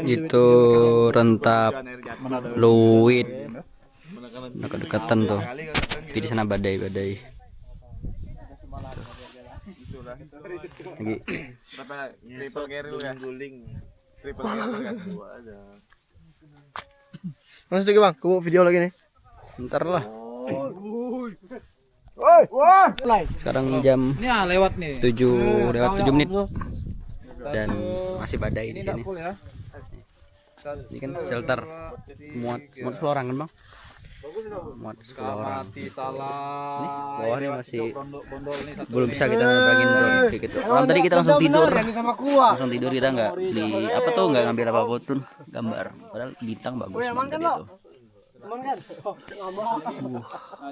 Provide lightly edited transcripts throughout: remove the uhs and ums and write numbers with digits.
Itu rentap luwit dekat-dekatan tuh. Di sana badai-badai. Lagi triple geril kan? Triple geril kan? Dua aja. Mas lagi bang, kamu video lagi nih. Bentar lah. Sekarang jam lewat nih. 7 lewat 7 menit. Dan masih badai di sini. Ini kan shelter muat 10 orang kan bang? Muat 10 orang. Nih, bawah nih masih belum bisa kita nerbangin drone kayak gitu. Malam tadi kita langsung tidur. Langsung tidur, kita nggak beli apa tuh, nggak ngambil apapun gambar. Padahal bintang bagus tadi itu.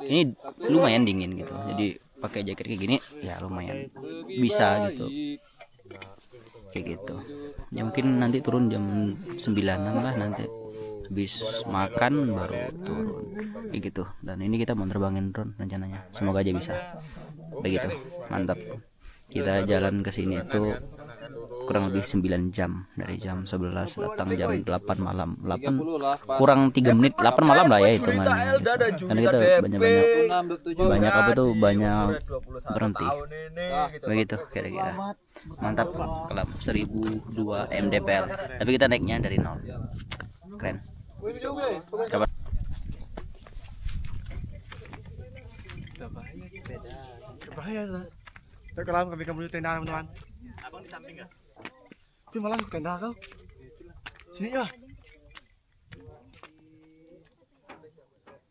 Ini lumayan dingin gitu. Jadi pakai jaket kayak gini ya lumayan bisa gitu. Kayak gitu. Ya mungkin nanti turun jam 9-an lah, nanti habis makan baru turun kayak gitu. Dan ini kita mau terbangin drone rencananya, semoga aja bisa. Begitu, mantap. Kita jalan ke sini itu kurang lebih 9 jam, dari jam 11 datang jam 8 malam. 8 kurang 3 menit 8 malam lah ya hitungannya gitu. Karena kita banyak apa tuh, banyak berhenti begitu kira-kira. Mantap, kelam 1002 mdpl, tapi kita naiknya dari 0. Keren. Kabar Bahaya tuh. Terkelam kami kamu di tenda teman-teman. Abang di samping nggak? Tapi malah di tenda kau. Sini ya.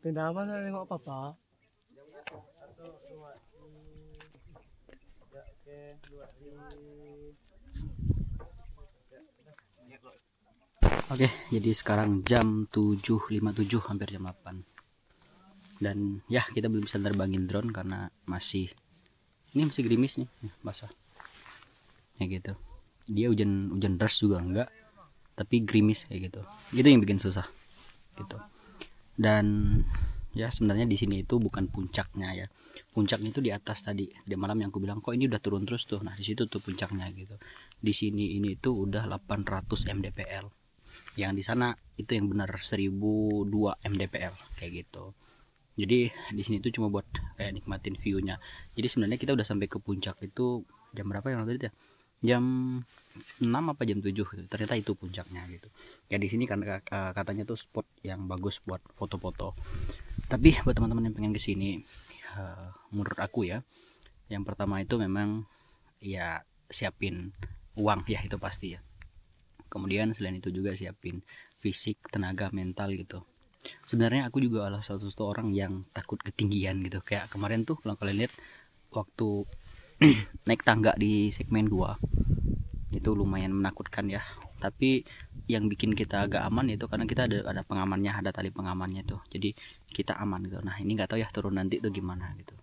Tenda mana nengok apa-apa? Oke, jadi sekarang jam 7.57, hampir jam 8. Dan ya kita belum bisa terbangin drone karena masih gerimis nih, basah. Ya gitu. Dia hujan deras juga enggak, tapi gerimis kayak gitu. Itu yang bikin susah. Gitu. Dan ya sebenarnya di sini itu bukan puncaknya ya. Puncaknya itu di atas tadi malam yang aku bilang kok ini udah turun terus tuh. Nah, di situ tuh puncaknya gitu. Di sini ini tuh udah 800 mdpl. Yang di sana itu yang benar 1002 mdpl kayak gitu. Jadi di sini tuh cuma buat kayak nikmatin view-nya. Jadi sebenarnya kita udah sampai ke puncak itu jam berapa yang tadi ya? Jam 6 apa jam 7 gitu. Ternyata itu puncaknya gitu. Ya di sini kan katanya tuh spot yang bagus buat foto-foto. Tapi buat teman-teman yang pengen ke sini, menurut aku ya, yang pertama itu memang ya siapin uang ya, itu pasti ya. Kemudian selain itu juga siapin fisik, tenaga, mental gitu. Sebenarnya aku juga adalah satu orang yang takut ketinggian gitu. Kayak kemarin tuh kalau kalian lihat waktu naik tangga di segmen 2 itu lumayan menakutkan ya. Tapi yang bikin kita agak aman itu karena kita ada pengamannya, ada tali pengamannya tuh. Jadi kita aman gitu. Nah, ini nggak tahu ya turun nanti tuh gimana gitu.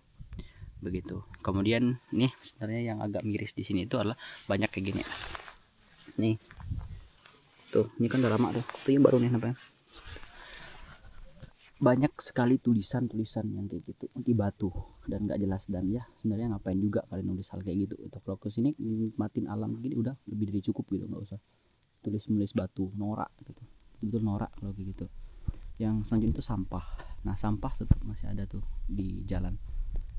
Begitu. Kemudian nih sebenarnya yang agak miris di sini itu adalah banyak kayak gini. Nih. Tuh, ini kan udah lama tuh. Tuh yang baru nih namanya. Banyak sekali tulisan-tulisan yang kayak gitu di batu dan nggak jelas. Dan ya sebenarnya ngapain juga kalian nulis hal kayak gitu. Itu kalau kesini nikmatin alam gini udah lebih dari cukup gitu, nggak usah tulis batu, norak gitu. Betul norak kalau kayak gitu. Yang selanjutnya itu sampah. Nah, sampah tetap masih ada tuh di jalan,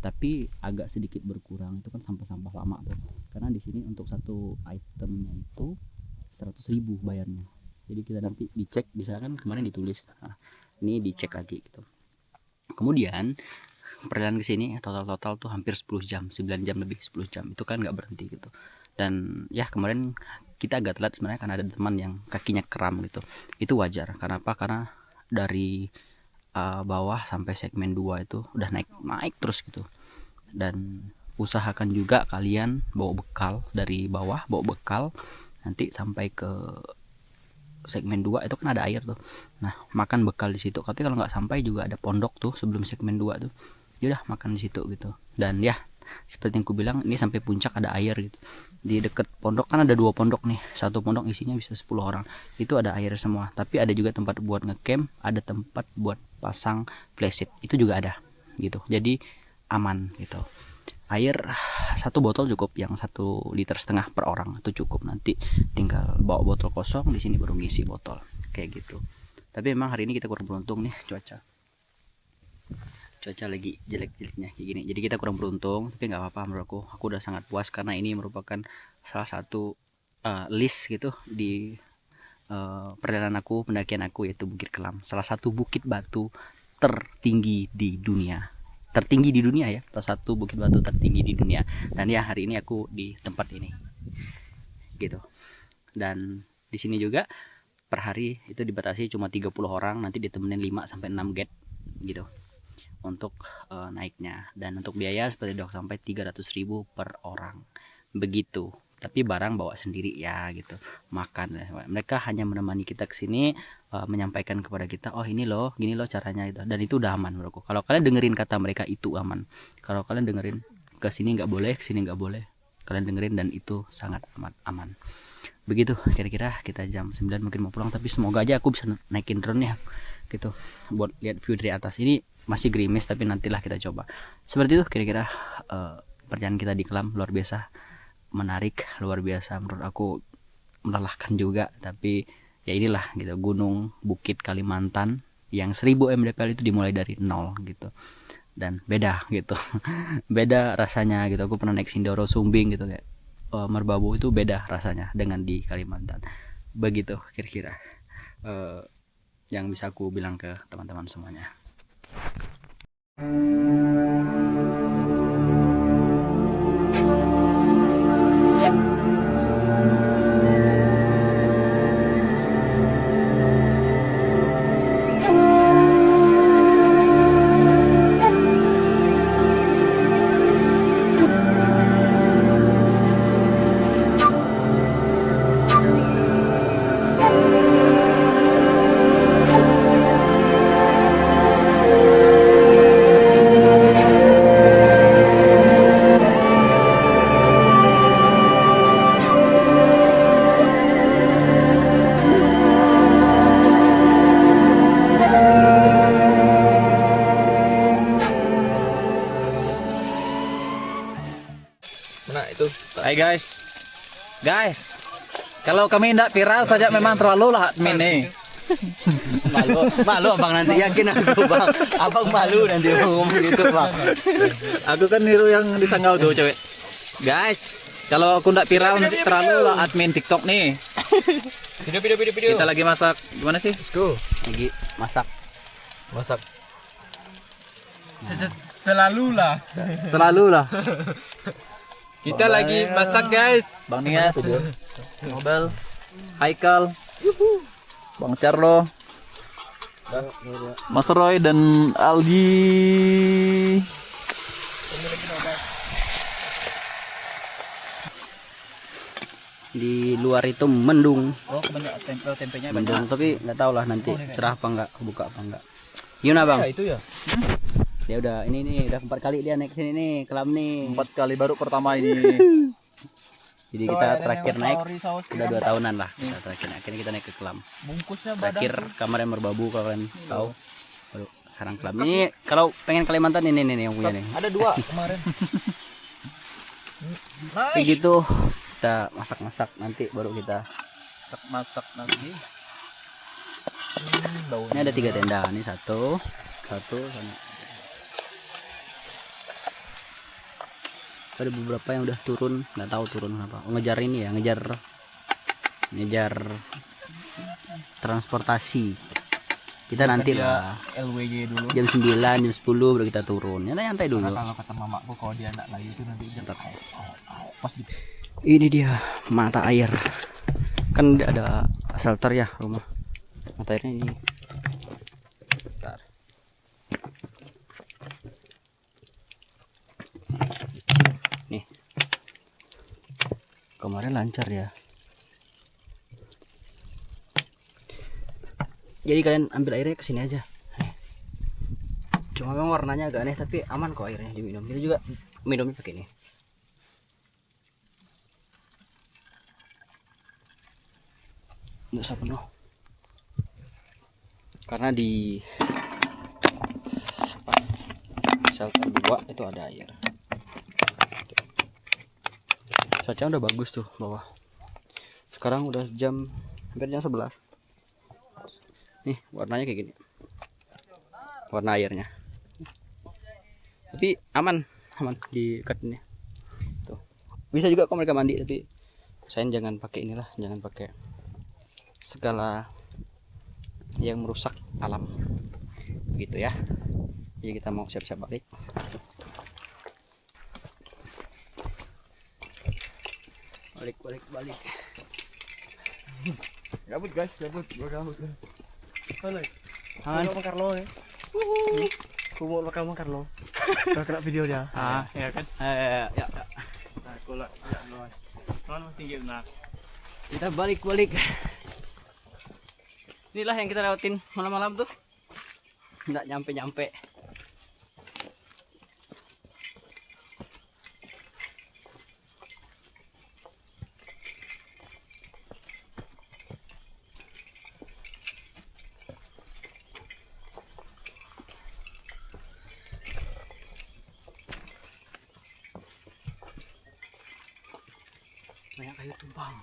tapi agak sedikit berkurang. Itu kan sampah-sampah lama tuh, karena di sini untuk satu itemnya itu 100.000 bayarnya. Jadi kita nanti dicek, bisa kan kemarin ditulis. Nah, ini dicek lagi gitu. Kemudian perjalanan ke sini total tuh hampir 10 jam, 9 jam lebih 10 jam. Itu kan nggak berhenti gitu. Dan ya kemarin kita agak telat sebenarnya karena ada teman yang kakinya kram gitu. Itu wajar. Karena apa? Karena dari bawah sampai segmen 2 itu udah naik terus gitu. Dan usahakan juga kalian bawa bekal dari bawah, bawa bekal nanti sampai ke segmen 2 itu kan ada air tuh. Nah, makan bekal di situ. Tapi kalau nggak sampai juga ada pondok tuh sebelum segmen 2 tuh. Ya udah makan di situ gitu. Dan ya seperti yang ku bilang, ini sampai puncak ada air gitu. Di dekat pondok kan ada 2 pondok nih, satu pondok isinya bisa 10 orang, itu ada air semua. Tapi ada juga tempat buat ngecamp, ada tempat buat pasang flashlight, itu juga ada gitu. Jadi aman gitu. Air 1 botol cukup, yang 1,5 liter per orang itu cukup. Nanti tinggal bawa botol kosong, di sini baru ngisi botol kayak gitu. Tapi emang hari ini kita kurang beruntung nih, cuaca lagi jelek-jeleknya kayak gini, jadi kita kurang beruntung. Tapi nggak apa-apa, menurut aku udah sangat puas karena ini merupakan salah satu list gitu di perjalanan aku, pendakian aku, yaitu Bukit Kelam, salah satu bukit batu tertinggi di dunia ya, salah satu bukit batu tertinggi di dunia. Dan ya hari ini aku di tempat ini gitu. Dan di sini juga per hari itu dibatasi cuma 30 orang, nanti ditemenin 5 sampai 6 guide gitu untuk naiknya. Dan untuk biaya seperti dok sampai 300.000 per orang begitu. Tapi barang bawa sendiri ya gitu, makan. Mereka hanya menemani kita ke sini, menyampaikan kepada kita, oh ini loh, gini loh caranya itu. Dan itu udah aman menurutku. Kalau kalian dengerin kata mereka itu aman. Kalau kalian dengerin ke sini nggak boleh, ke sini nggak boleh, kalian dengerin dan itu sangat aman. Begitu kira-kira. Kita jam 9 mungkin mau pulang, tapi semoga aja aku bisa naikin drone ya gitu buat lihat view dari atas. Ini masih gerimis tapi nantilah kita coba. Seperti itu kira-kira perjalanan kita di Kelam. Luar biasa menarik, luar biasa menurut aku, melelahkan juga. Tapi ya inilah gitu, gunung bukit Kalimantan yang 1000 mdpl itu dimulai dari 0 gitu. Dan beda gitu beda rasanya gitu. Aku pernah naik Sindoro, Sumbing gitu, kayak Merbabu itu beda rasanya dengan di Kalimantan. Begitu kira-kira yang bisa aku bilang ke teman-teman semuanya. Hai guys, kalau kami tidak viral saja memang terlalu lah admin nih. malu abang, nanti yakin aku bang, abang malu nanti ngomong gitu bang. Aku kan niru yang di Sanggau tuh cewek. Guys, kalau aku tidak viral terlalu lah admin TikTok nih. Video. Kita lagi masak, gimana sih? Let's go. Lagi masak. Terlalu lah. Kita lagi masak guys. Bang Nias, Nobel, Haikal, Bang Carlo, Mas Roy dan Algi. Di luar itu mendung. Oh, banyak tempenya Mendung, tapi nggak tahu lah nanti cerah apa enggak, buka apa enggak. Gimana bang? Ya, itu ya. Dia udah ini nih, udah 4 kali dia naik sini nih, Kelam nih. 4 kali baru pertama ini. Jadi kita terakhir naik udah 2 tahunan lah. Kita terakhir akhirnya kita naik ke Kelam. Terakhir kamar yang Merbabu kalau kalian tahu. Baru sarang Kelam. Ini kalau pengen Kalimantan ini nih yang punya nih. Ada 2 kemarin. Begitu kita masak-masak, nanti baru kita masak nanti. Ini ada 3 tenda, ini satu sana. Ada beberapa yang udah turun, nggak tahu turun apa. Ngejar ini ya, ngejar transportasi. Kita nanti lah LWY dulu. jam 9, jam 10 baru kita turun. Nyantai dulu. Kalau kata mamaku kalau dia anak lagi itu nanti pas di... Ini dia mata air. Kan ada shelter ya rumah. Mata airnya ini. Bentar. Nih. Kemarin lancar ya. Jadi kalian ambil airnya kesini aja. Cuma memang warnanya agak aneh tapi aman kok airnya diminum. Kita juga minumnya pakai ini. Nggak usah penuh. Karena di shelter 2 itu ada air. Cuaca udah bagus tuh bawah. Sekarang udah hampir jam 11. Nih warnanya kayak gini. Warna airnya. Tapi aman di dekat ini. Tuh. Bisa juga kok mereka mandi, tapi saya jangan pakai inilah, jangan pakai segala yang merusak alam. Gitu ya. Jadi kita mau siap-siap balik. Balik. Gabut guys, gabut. Mana? Han. Mau Carlo nih. Aku mau makan Carlo. Udah kena video dia. Ya kan. Ya. Nah, kalau ya luas. Mana tinggi nah. Kita balik. Inilah yang kita lewatin malam-malam tuh. Nggak nyampe. Banyak kayu tumbang.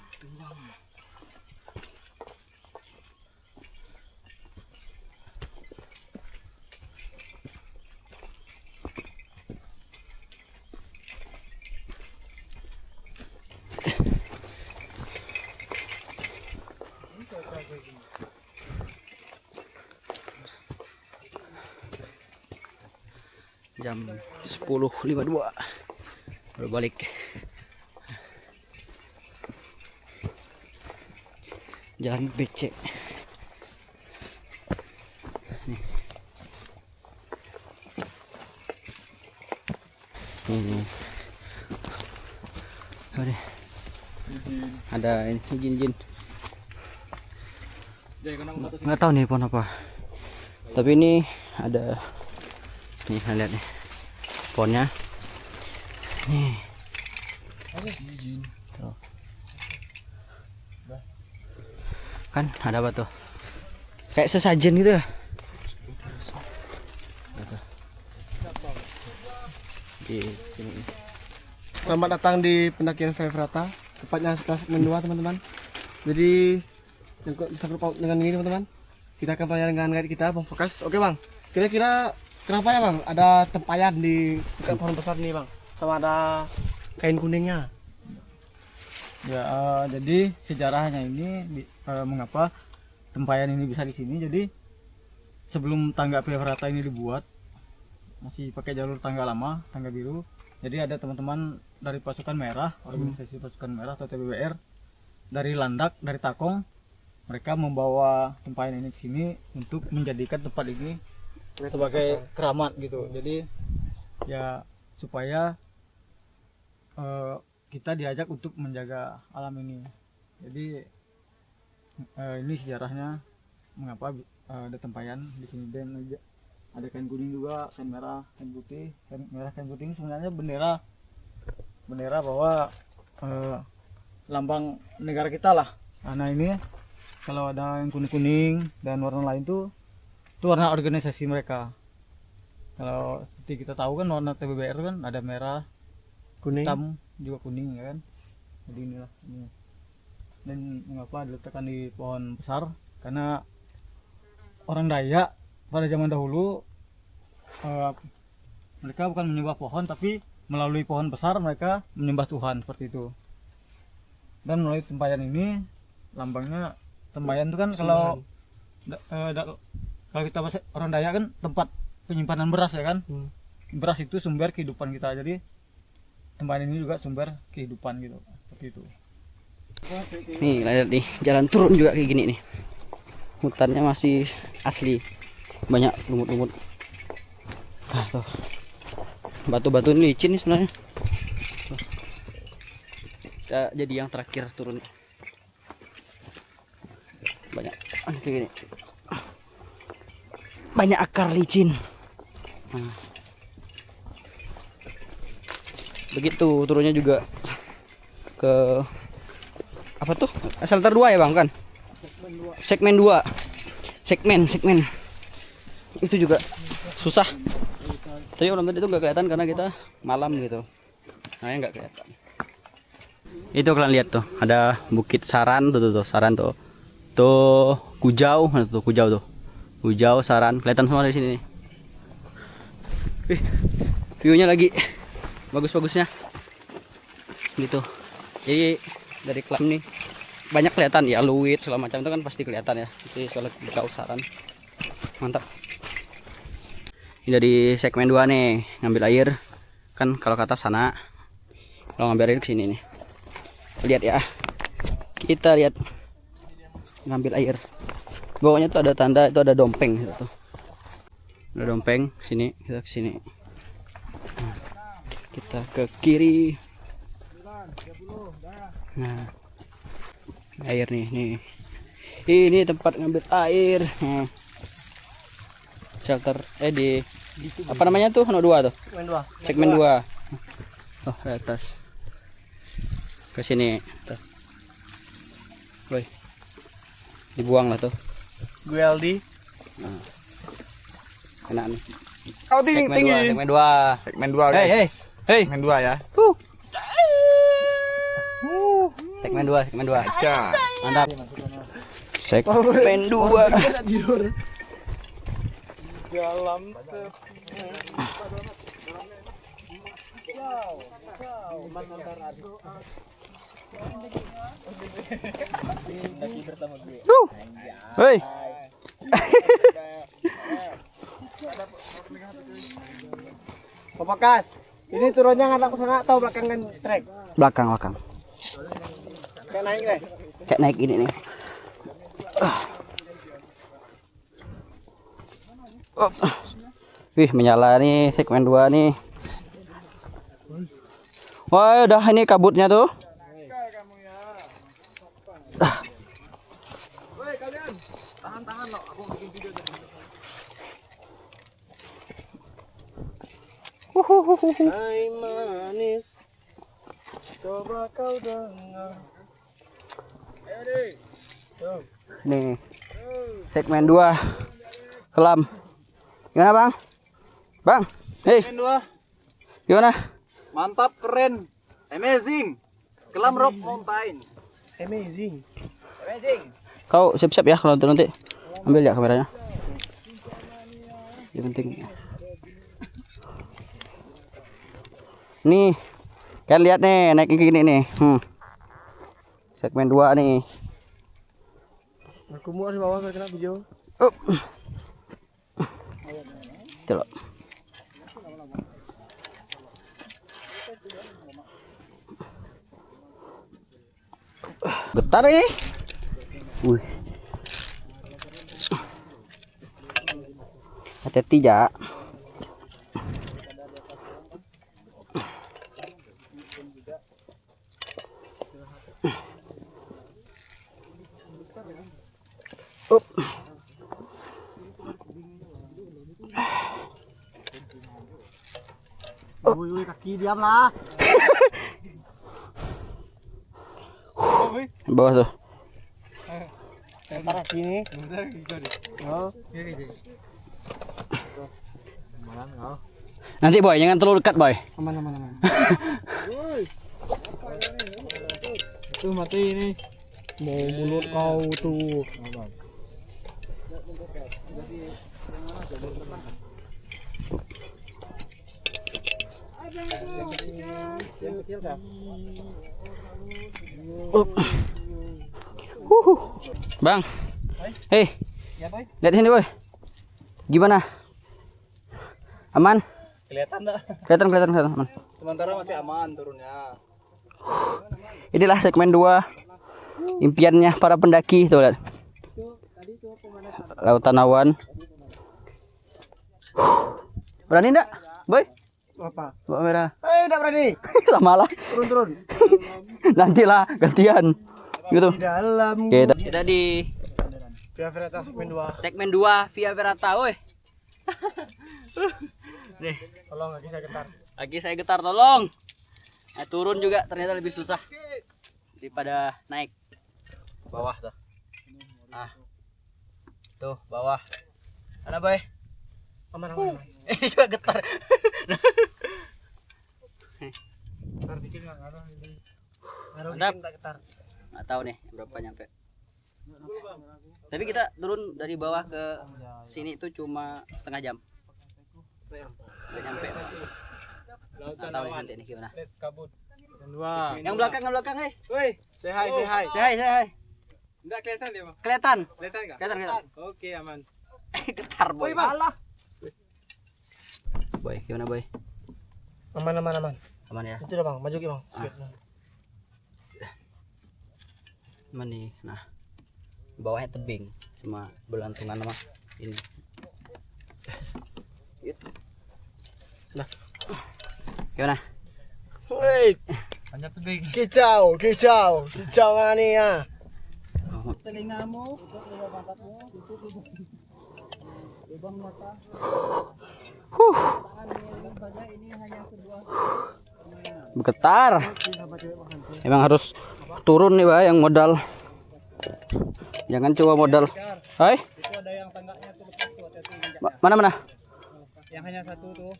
Jam 10.52 baru balik. Jalan becek nih. Udah. Ada ini jin. Nggak tahu nih pohon apa, tapi ini ada nih, lihat nih pohonnya nih. Tuh. Kan ada apa tuh, kayak sesajen gitu ya. Di sini. Selamat datang di pendakian Fevrata, tepatnya setelah segmen 2 teman-teman. Jadi yang disangkut dengan ini teman-teman, kita akan tanya dengan guide kita Bang Fokas. Oke Bang, kira-kira kenapa ya Bang ada tempayan di dekat pohon besar ini Bang, sama ada kain kuningnya? Ya, jadi sejarahnya ini mengapa tempayan ini bisa di sini. Jadi sebelum tangga Fevrata ini dibuat, masih pakai jalur tangga lama, tangga biru. Jadi ada teman-teman dari pasukan merah, organisasi pasukan merah atau TBWR, dari Landak, dari Takong, mereka membawa tempayan ini ke sini untuk menjadikan tempat ini sebagai keramat gitu. Jadi ya supaya kita diajak untuk menjaga alam ini. Jadi ini sejarahnya mengapa ada tempayan di sini. Dan ada kain kuning juga, kain merah, kain putih. Kain merah, kain putih ini sebenarnya bendera bahwa lambang negara kita lah. Nah ini kalau ada yang kuning-kuning dan warna lain itu warna organisasi mereka. Kalau seperti kita tahu kan warna TBBR kan ada merah, Kuning. hitam, juga kuning ya kan. Jadi inilah ini. Dan mengapa diletakkan di pohon besar? Karena orang Dayak pada zaman dahulu mereka bukan menyembah pohon, tapi melalui pohon besar mereka menyembah Tuhan seperti itu. Dan melalui tempayan ini, lambangnya tempayan itu kan kalau kita bahasa orang Dayak kan tempat penyimpanan beras ya kan. Beras itu sumber kehidupan kita. Jadi tempayan ini juga sumber kehidupan gitu, seperti itu. Nih lihat nih, jalan turun juga kayak gini nih. Hutannya masih asli, banyak lumut-lumut. Tuh. Batu-batu ini licin nih sebenarnya. Tuh. Kita jadi yang terakhir turun. Banyak kayak gini. Banyak akar licin. begitu turunnya juga ke apa tuh, shelter 2 ya bang kan, segmen 2 segmen itu juga susah, tapi malam tadi itu nggak kelihatan karena kita malam gitu, nah nggak kelihatan. Itu kalian lihat tuh ada bukit Saran tuh Saran tuh Kujau, tuh Kujau Saran kelihatan semua dari sini nih. View-nya lagi bagus-bagusnya gitu. Jadi dari Klam nih banyak kelihatan ya, Luit segala macam itu kan pasti kelihatan ya. Jadi soal Kujau Saran mantap. Ini dari segmen 2 nih, ngambil air kan kalau kata sana, kalau ngambil air ke sini nih. Lihat ya, kita lihat ngambil air. Bawahnya tuh ada tanda, itu ada dompeng gitu tuh. Ada dompeng sini, kita ke sini. Kita ke kiri. Nah, air nih. Ini tempat ngambil air. Nah. Shelter di apa namanya tuh? 2 tuh. Segmen 2. Oh, di atas. Ke sini. Tuh. Woi. Dibuang lah tuh. Gue Aldi. Nah. Enak nih. Oh, tinggi. Segmen 2. Segmen 2 guys. Hey. Segmen 2 ya. Segmen 2. Aja. Mantap. Segmen 2. Dalam Hei. Papakas. Ini turunnya nggak sana atau belakangan trek? Belakang. Kayak naik deh. Kayak naik ini nih. Wih, menyala nih segmen 2 nih. Wah, udah ini kabutnya tuh. Tahan lo, aku bikin video dari Hai manis, coba kau dengar. Nih. Segmen 2. Kelam. Gimana, Bang? Bang. Hei. Segmen 2. Gimana? Mantap, keren, amazing. Kelam Rock Mountain. Amazing. Kau siap-siap ya kalau nanti ambil ya kameranya. Yang penting. Nih. Kalian lihat nih, naik gini nih. Segmen 2 nih. Aku mau di bawah biar kena video. Itu loh. Getar nih. Wih. Hati-hati ya. Woi, kaki diam lah. Bawah tuh. Lempar sini. Oh. Nanti boy, jangan terlalu dekat boy. Aman. Tuh mati ini. Mau mulut kau tuh. Bang. Hei. Lihat sini boy. Gimana? Aman? Kelihatan enggak? Kelihatan aman. Sementara masih aman turunnya. Inilah segmen 2. Impiannya para pendaki tuh lihat. Lautan awan. Berani enggak, boy? Apa? Bawa merah. Udah berani. Lama lah. Turun. Nantilah gantian. Gitu. Di dalam. Kita di Via Ferrata segmen 2. segmen 2 Via Ferrata, woi. Nih, Tolong lagi saya getar. lagi saya getar, tolong. Nah, turun juga ternyata lebih susah daripada naik bawah tuh. Nah, tuh bawah. Mana boy? Aman. Ini juga getar. Mantap. Nggak tahu nih berapa nyampe. Tapi kita turun dari bawah ke sini itu cuma setengah jam. Udah nyampe. Nggak tahu nih nanti nih gimana. Yang belakang, hei. Woi. Say hi. Say hi. Enggak kelihatan dia, Bang. Kelihatan. Kelihatan enggak? Kelihatan. Oke, aman. Getar boy. Woi, Bang. Boy, gimana boy? Aman. Aman ya? Itu dah Bang, maju ke Bang. Aman nih. Nah, bawahnya tebing, cuma belantungan sama ini. Nah. Gimana? Hei, Hanya tebing. kicau mana nih ya? Telingamu, tutup matamu, tutup lubang mata. Tangan saja ini hanya sebuah Getar. Emang harus turun nih, Pak, yang modal. Jangan coba modal. Hai. itu ada yang tangganya tuh lepas tuh, hati-hati injaknya. Mana? Yang hanya satu tuh,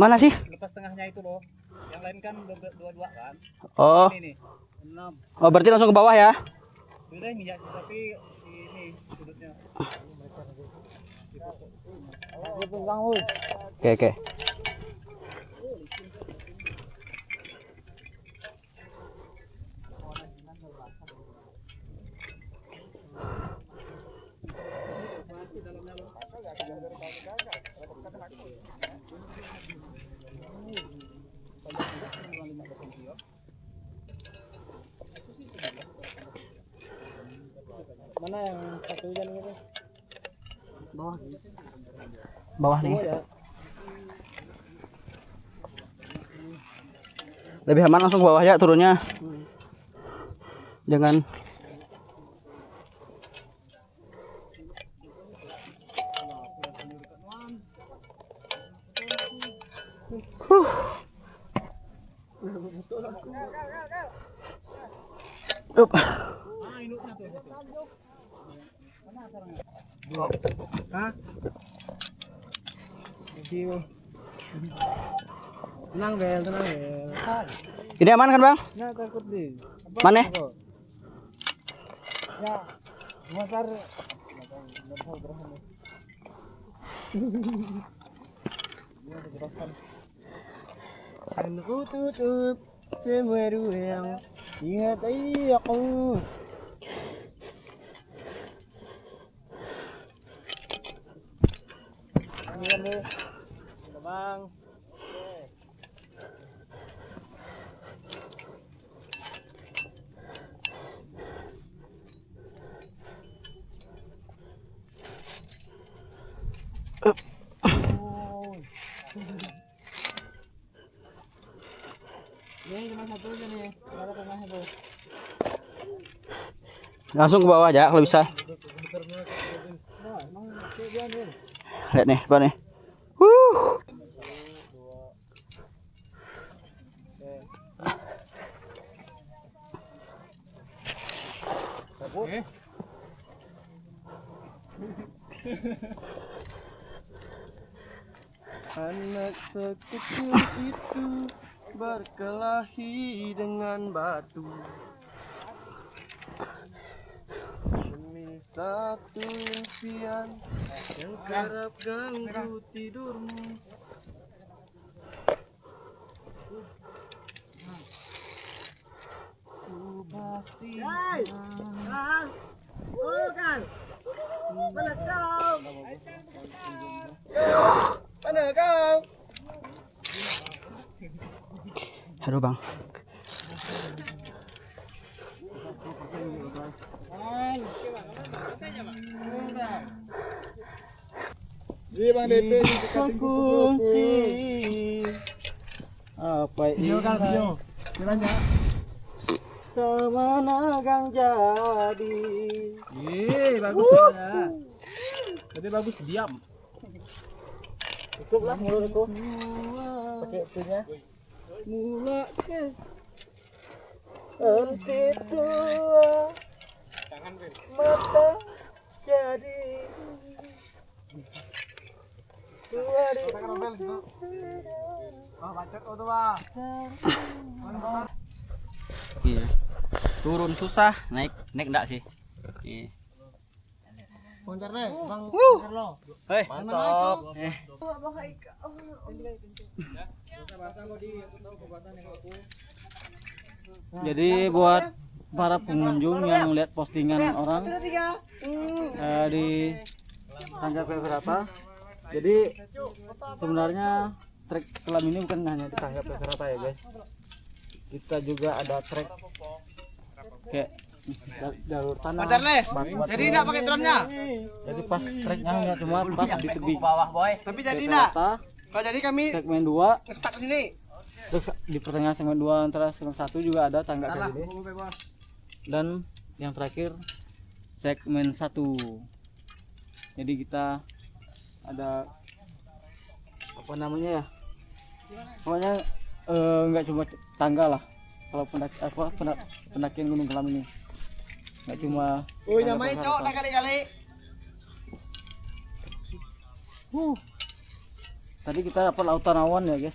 Mana sih? lepas tengahnya itu loh. Yang lain kan dua kan. Oh. Ini nih. 6. Oh, berarti langsung ke bawah ya? Sudah minyak tapi ini sudutnya. Oke. Mana yang satu jam ini? Bawah nih. Lebih aman langsung ke bawah ya turunnya. Jangan. Up. Tenang Bel. Ini aman kan, Bang? Nah, takut deh. Mana? Ya, masar. Kan ku tutup semua ruang di hati aku. Bang. Ini cuma satu aja nih, ada tengahnya tuh. Langsung ke bawah aja kalau bisa. Lihat nih, Pak nih. Anak sekecil itu berkelahi dengan batu demi satu impian yang kerap ganggu tidurmu. Ku pasti mana kau? Aduh, Bang. Iya Bang DP Kunci apa ini? Kiranya. Sama nagang jadi. Bagus ya. Tadi bagus diam. Cukup lah mulutku. Pakai itunya. mula ke nanti tua mata jadi tua di Iya. Turun susah, naik enggak sih? Iya. Boncar deh bang Carlo. Hei, Mantap. Jadi buat para pengunjung yang lihat postingan orang di Tanjak Fevrata, jadi sebenarnya trek selam ini bukan hanya di Tanjak Fevrata ya guys. Kita juga ada trek kayak jalur tanah. Jadi enggak pakai drone-nya. Jadi pas treknya hanya cuma pas di tebing Tapi jadi enggak. Fevrata, Kalau jadi kami segmen 2, stuck di sini. terus di pertengahan segmen 2 antara segmen 1 juga ada tangga kayak gini. Dan yang terakhir segmen 1. Jadi kita ada apa namanya ya? Pokoknya nggak cuma tangga lah. Kalau pendakian Gunung Kelam ini nggak cuma Oh, nyamai cok dah kali-kali. Tadi kita dapat lautan awan ya guys.